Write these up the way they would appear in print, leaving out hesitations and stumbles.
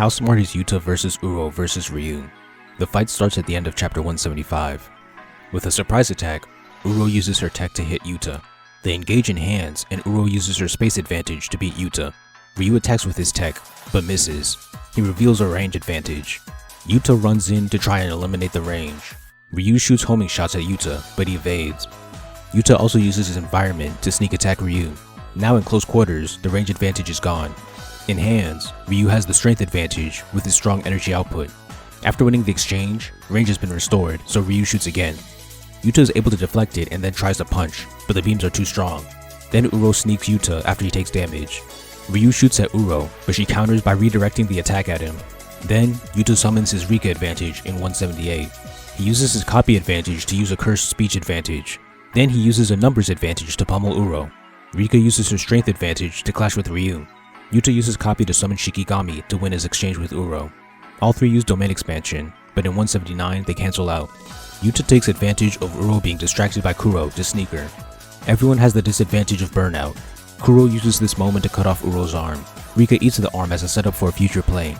How smart is Yuta versus Uro versus Ryu? The fight starts at the end of chapter 175. With a surprise attack, Uro uses her tech to hit Yuta. They engage in hands, and Uro uses her space advantage to beat Yuta. Ryu attacks with his tech, but misses. He reveals a range advantage. Yuta runs in to try and eliminate the range. Ryu shoots homing shots at Yuta, but he evades. Yuta also uses his environment to sneak attack Ryu. Now in close quarters, the range advantage is gone. In hands, Ryu has the strength advantage with his strong energy output. After winning the exchange, range has been restored, so Ryu shoots again. Yuta is able to deflect it and then tries to punch, but the beams are too strong. Then Uro sneaks Yuta after he takes damage. Ryu shoots at Uro, but she counters by redirecting the attack at him. Then, Yuta summons his Rika advantage in 178. He uses his copy advantage to use a cursed speech advantage. Then he uses a numbers advantage to pummel Uro. Rika uses her strength advantage to clash with Ryu. Yuta uses copy to summon Shikigami to win his exchange with Uro. All three use domain expansion, but in 179 they cancel out. Yuta takes advantage of Uro being distracted by Kuro to sneak her. Everyone has the disadvantage of burnout. Kuro uses this moment to cut off Uro's arm. Rika eats the arm as a setup for a future play.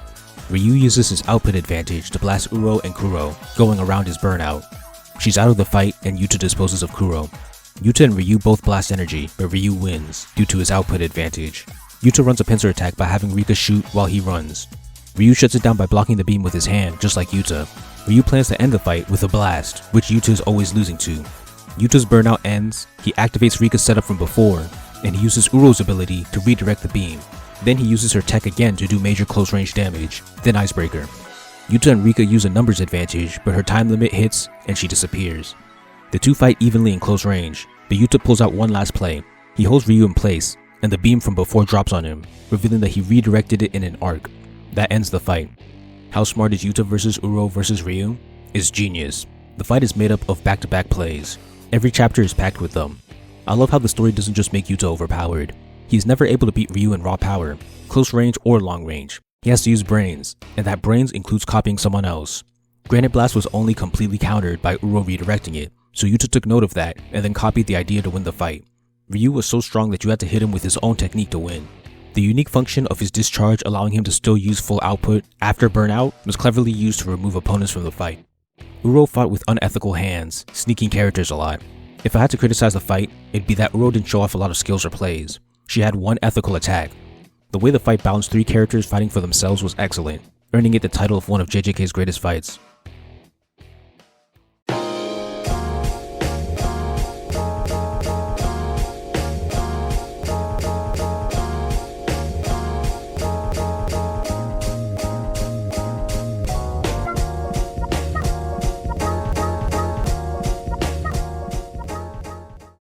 Ryu uses his output advantage to blast Uro and Kuro, going around his burnout. She's out of the fight and Yuta disposes of Kuro. Yuta and Ryu both blast energy, but Ryu wins due to his output advantage. Yuta runs a pincer attack by having Rika shoot while he runs. Ryu shuts it down by blocking the beam with his hand, just like Yuta. Ryu plans to end the fight with a blast, which Yuta is always losing to. Yuta's burnout ends, he activates Rika's setup from before, and he uses Uro's ability to redirect the beam. Then he uses her tech again to do major close range damage, then Icebreaker. Yuta and Rika use a numbers advantage, but her time limit hits and she disappears. The two fight evenly in close range, but Yuta pulls out one last play. He holds Ryu in place, and the beam from before drops on him, revealing that he redirected it in an arc. That ends the fight. How smart is Yuta versus Uro versus Ryu? Is genius. The fight is made up of back-to-back plays. Every chapter is packed with them. I love how the story doesn't just make Yuta overpowered. He's never able to beat Ryu in raw power, close range or long range. He has to use brains, and that brains includes copying someone else. Granite Blast was only completely countered by Uro redirecting it, so Yuta took note of that and then copied the idea to win the fight. Ryu was so strong that you had to hit him with his own technique to win. The unique function of his discharge allowing him to still use full output after burnout was cleverly used to remove opponents from the fight. Uro fought with unethical hands, sneaking characters a lot. If I had to criticize the fight, it'd be that Uro didn't show off a lot of skills or plays. She had one ethical attack. The way the fight balanced three characters fighting for themselves was excellent, earning it the title of one of JJK's greatest fights.